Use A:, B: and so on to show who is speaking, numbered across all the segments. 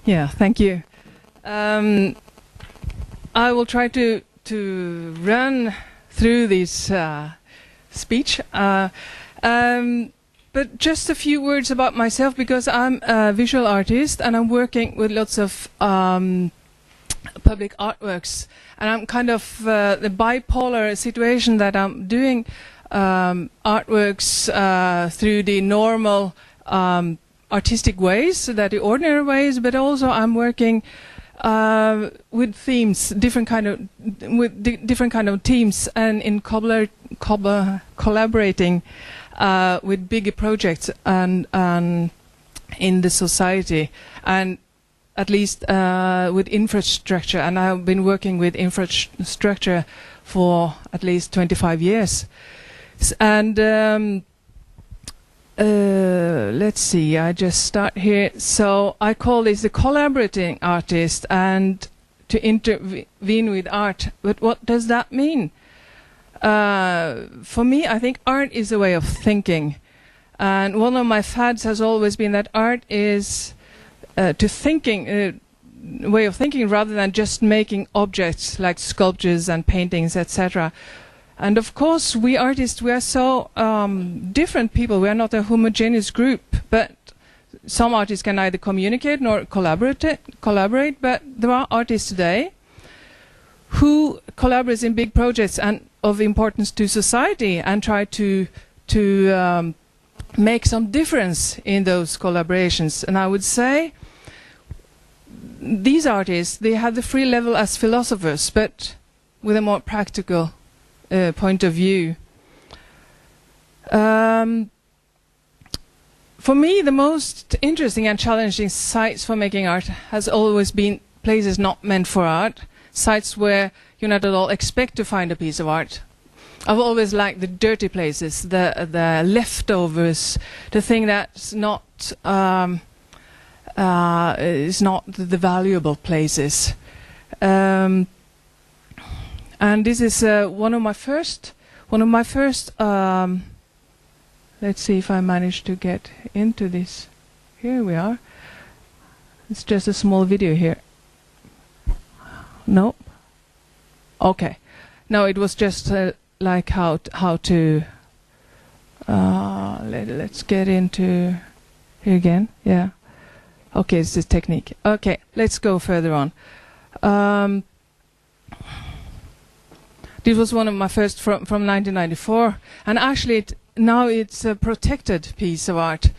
A: Yeah, thank you. I will try to run through this speech, but just a few words about myself, because I'm a visual artist and I'm working with lots of public artworks, and I'm kind of the bipolar situation that I'm doing artworks through the normal artistic ways, that the ordinary ways, but also I'm working with themes, different kind of teams, and in collaborating with bigger projects and in the society, and at least with infrastructure. And I've been working with infrastructure for at least 25 years. And let's see, I just start here. So I call this the collaborating artist, and to intervene with art. But what does that mean? For me, I think art is a way of thinking. And one of my fads has always been that art is way of thinking, rather than just making objects like sculptures and paintings, etc. And of course, we artists, we are so different people. We are not a homogeneous group, but some artists can either communicate nor collaborate. But there are artists today who collaborate in big projects and of importance to society, and try to make some difference in those collaborations. And I would say these artists, they have the free level as philosophers, but with a more practical point of view. For me, the most interesting and challenging sites for making art has always been places not meant for art, sites where you not at all expect to find a piece of art. I've always liked the dirty places, the leftovers, the thing that's not is not the valuable places. And this is one of my first. Let's see if I manage to get into this. Here we are. It's just a small video here. No. Okay. No, it was just like how to. Let's get into here again. Yeah. Okay, it's this technique. Okay, let's go further on. This was one of my first from 1994, and actually now it's a protected piece of art.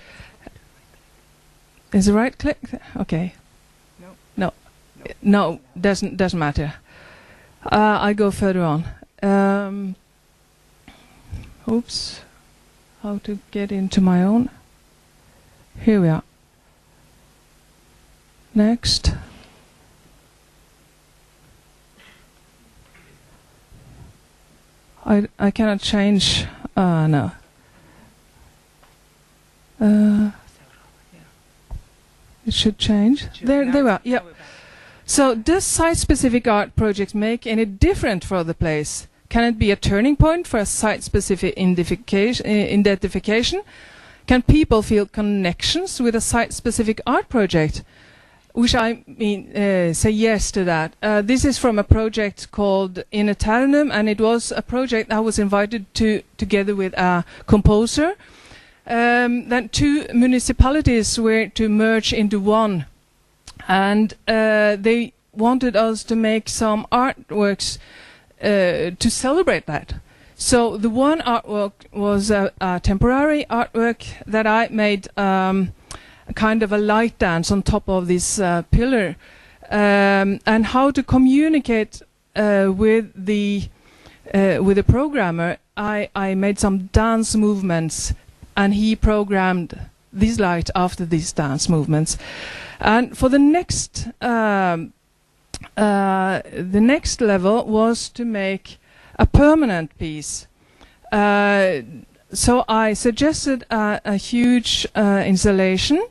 A: Is it right click? Okay. No, doesn't matter. I go further on. Oops. How to get into my own? Here we are. Next. I cannot change. No. It should change. There we are. Yeah. So, does site-specific art projects make any different for the place? Can it be a turning point for a site-specific identification? Can people feel connections with a site-specific art project? Which I mean, say yes to that. This is from a project called In Eternum, and it was a project I was invited to together with a composer. Then two municipalities were to merge into one, and they wanted us to make some artworks to celebrate that. So the one artwork was a temporary artwork that I made. Kind of a light dance on top of this pillar, and how to communicate with the programmer. I made some dance movements, and he programmed this light after these dance movements. And for the next level was to make a permanent piece. So I suggested a huge installation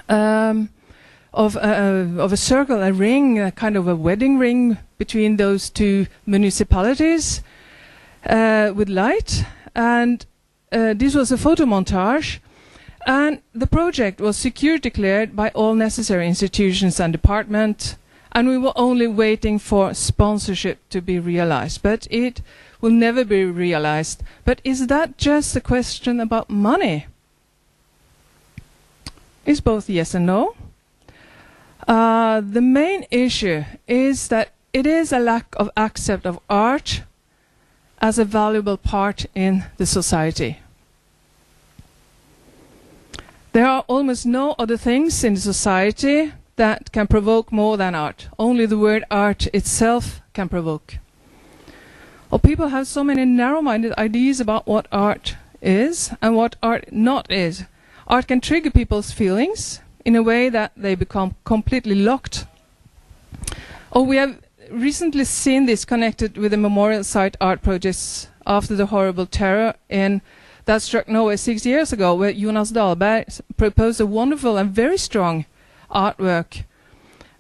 A: of a circle, a ring, a kind of a wedding ring between those two municipalities with light. And this was a photo montage. And the project was security cleared by all necessary institutions and departments, and we were only waiting for sponsorship to be realized. But it will never be realized. But is that just a question about money? It's both yes and no. The main issue is that it is a lack of accept of art as a valuable part in the society. There are almost no other things in the society that can provoke more than art. Only the word art itself can provoke. Or people have so many narrow-minded ideas about what art is and what art not is. Art can trigger people's feelings in a way that they become completely locked. Or we have recently seen this connected with the memorial site art projects after the horrible terror that struck Norway 6 years ago, where Jonas Dahlberg proposed a wonderful and very strong artwork.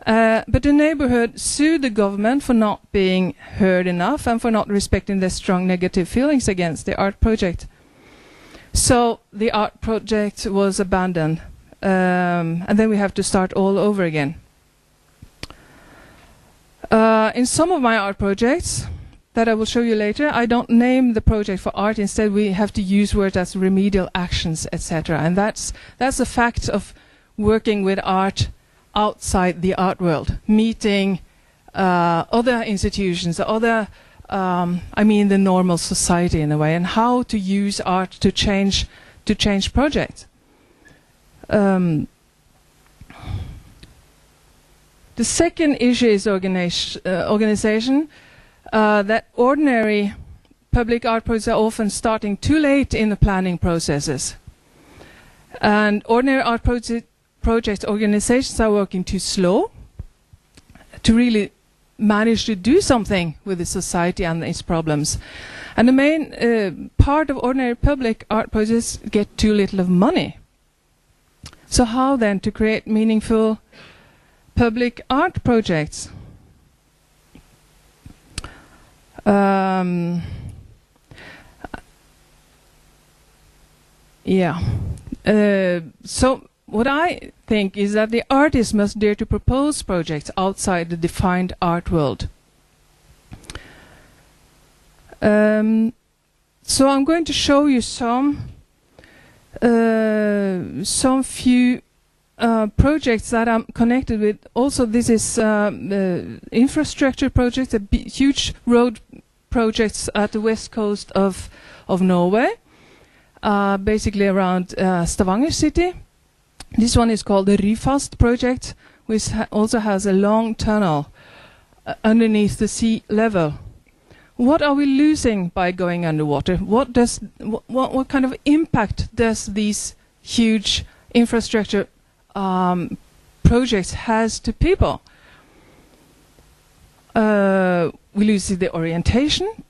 A: But the neighborhood sued the government for not being heard enough and for not respecting their strong negative feelings against the art project. So the art project was abandoned, and then we have to start all over again. In some of my art projects that I will show you later, I don't name the project for art. Instead, we have to use words as remedial actions, etc. And that's a fact of working with art outside the art world, meeting other institutions, other, I mean, the normal society in a way, and how to use art to change projects. The second issue is organization. That ordinary public art projects are often starting too late in the planning processes. And ordinary art project organizations are working too slow to really manage to do something with the society and its problems. And the main part of ordinary public art projects get too little of money. So how then to create meaningful public art projects? So what I think is that the artist must dare to propose projects outside the defined art world. So I'm going to show you some few projects that I'm connected with. Also, this is infrastructure projects, huge road projects at the west coast of Norway, basically around Stavanger city. This one is called the Ryfast project, which also has a long tunnel underneath the sea level. What are we losing by going underwater? What kind of impact does these huge infrastructure projects has to people? We lose the orientation.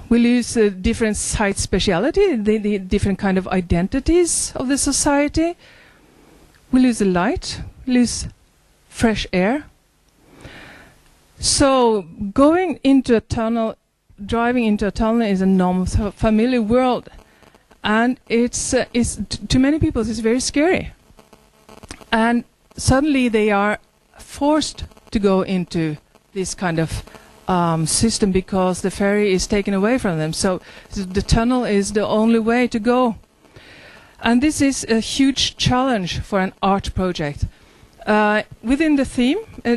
A: We lose different site speciality, the different kind of identities of the society. We lose the light, we lose fresh air. So going into a tunnel, driving into a tunnel is a non-familiar world, and it's to many people it's very scary. And suddenly they are forced to go into this kind of system because the ferry is taken away from them. So the tunnel is the only way to go. And this is a huge challenge for an art project. Within the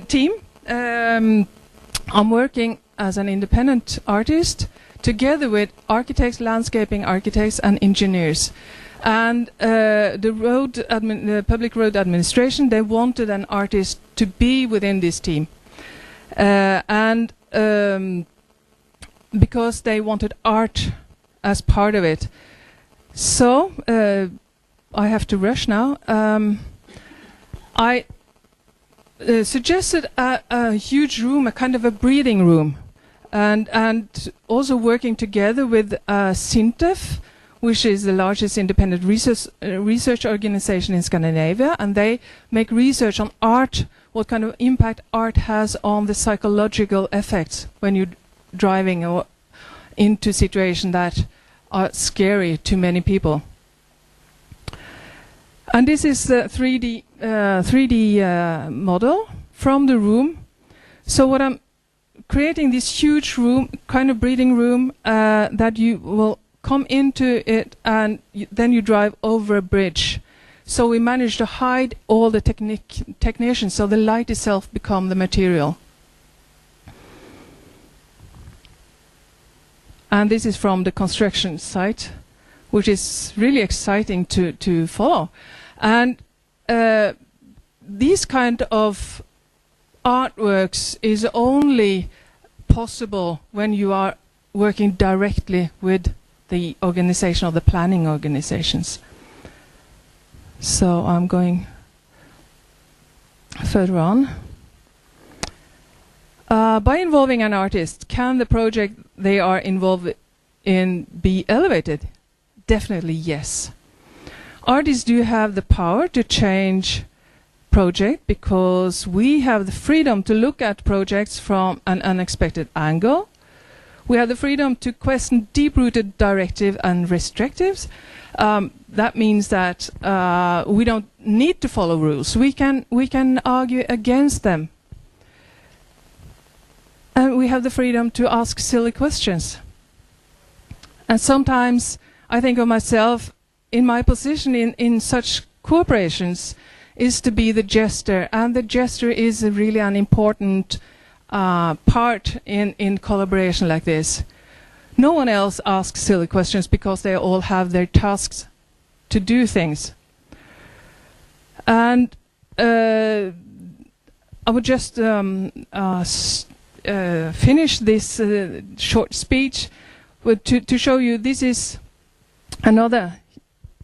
A: team, I'm working as an independent artist together with architects, landscaping architects and engineers. And the public road administration, they wanted an artist to be within this team. Because they wanted art as part of it. So, I have to rush now. I suggested a huge room, a kind of a breathing room, and also working together with SINTEF, which is the largest independent research organization in Scandinavia, and they make research on art, what kind of impact art has on the psychological effects when you're driving or into situations that are scary to many people. And this is the 3D model from the room. So what I'm creating this huge room, kind of breathing room, that you will come into it and then you drive over a bridge. So we managed to hide all the technicians, so the light itself become the material. And this is from the construction site, which is really exciting to follow. And these kind of artworks is only possible when you are working directly with the organization or the planning organizations. So I'm going further on. By involving an artist, can the project they are involved in be elevated? Definitely yes. Artists do have the power to change project because we have the freedom to look at projects from an unexpected angle. We have the freedom to question deep-rooted directive and restrictives. That means that we don't need to follow rules. We can argue against them. And we have the freedom to ask silly questions. And sometimes I think of myself in my position in such corporations is to be the jester. And the jester is really an important part in collaboration like this. No one else asks silly questions because they all have their tasks to do things. And I would just finish this short speech with to show you this is another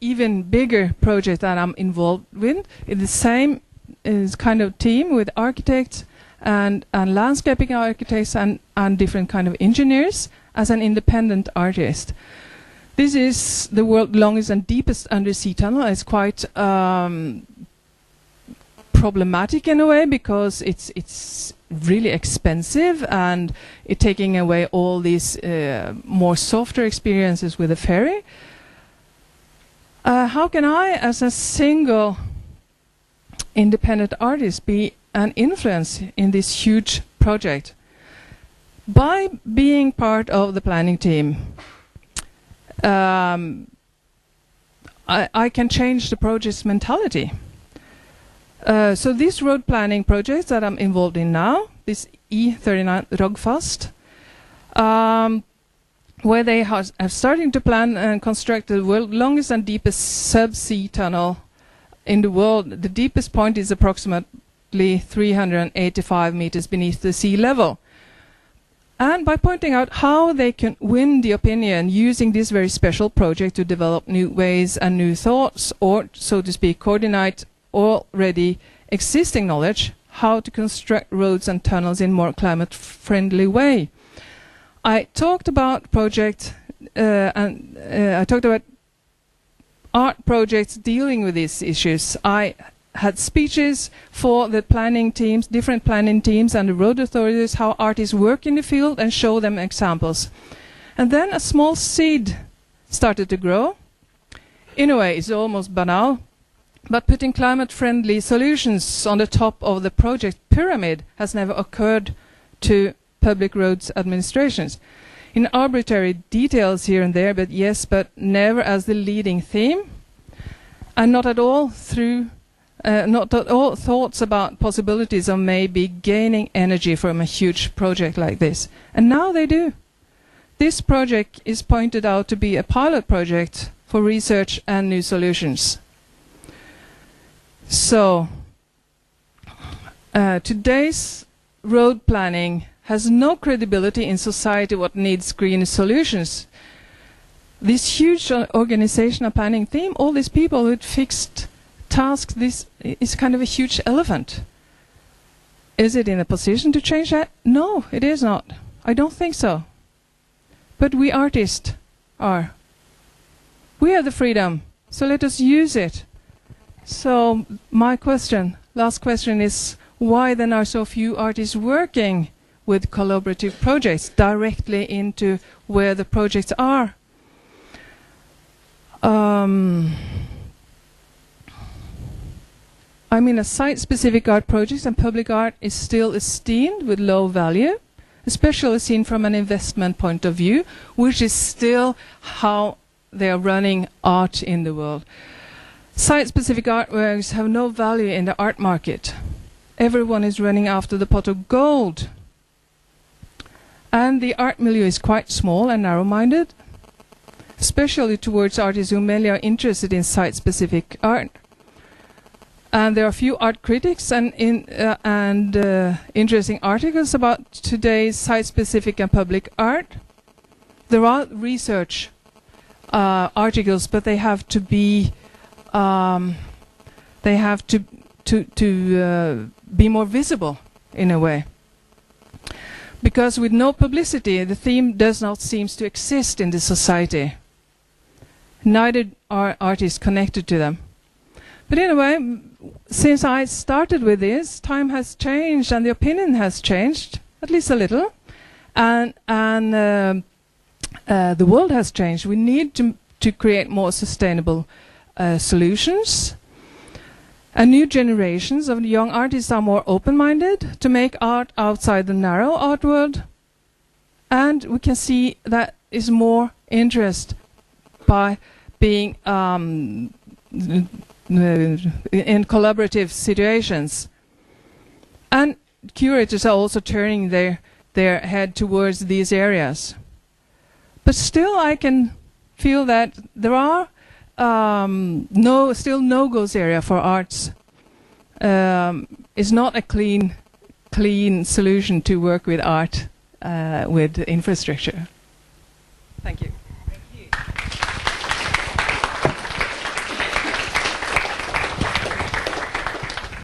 A: even bigger project that I'm involved with. It's the same kind of team with architects and landscaping architects and different kind of engineers as an independent artist. This is the world's longest and deepest undersea tunnel. It's quite problematic in a way because it's really expensive and it's taking away all these more softer experiences with the ferry. How can I, as a single independent artist, be an influence in this huge project? By being part of the planning team, I can change the project's mentality. So these road planning projects that I'm involved in now, this E39 Rogfast, where they are starting to plan and construct the world's longest and deepest subsea tunnel in the world. The deepest point is approximately 385 meters beneath the sea level. And by pointing out how they can win the opinion using this very special project to develop new ways and new thoughts, or, so to speak, coordinate already existing knowledge, how to construct roads and tunnels in more climate-friendly way. I talked about project I talked about art projects dealing with these issues. I had speeches for the planning teams, different planning teams and the road authorities, how artists work in the field and show them examples. And then a small seed started to grow. In a way, it's almost banal, but putting climate-friendly solutions on the top of the project pyramid has never occurred to public roads administrations. In arbitrary details here and there, but yes, but never as the leading theme, and not at all thoughts about possibilities of maybe gaining energy from a huge project like this. And now they do. This project is pointed out to be a pilot project for research and new solutions. So, today's road planning has no credibility in society what needs green solutions. This huge organizational planning team, all these people with fixed tasks, this is kind of a huge elephant. Is it in a position to change that? No, it is not. I don't think so. But we artists are. We have the freedom, so let us use it. So my question, last question is, why then are so few artists working with collaborative projects directly into where the projects are? I mean, a site-specific art project and public art is still esteemed with low value, especially seen from an investment point of view, which is still how they are running art in the world. Site-specific artworks have no value in the art market. Everyone is running after the pot of gold. And the art milieu is quite small and narrow-minded, especially towards artists who mainly are interested in site-specific art. And there are few art critics and interesting articles about today's site-specific and public art. There are research articles, but they have to be be more visible in a way. Because with no publicity, the theme does not seem to exist in the society. Neither are artists connected to them. But in a way, since I started with this, time has changed and the opinion has changed, at least a little, and the world has changed. We need to create more sustainable solutions. And new generations of young artists are more open-minded to make art outside the narrow art world. And we can see that is more interest by being in collaborative situations. And curators are also turning their head towards these areas. But still I can feel that there are still no-goes area for arts. Is not a clean solution to work with art with infrastructure.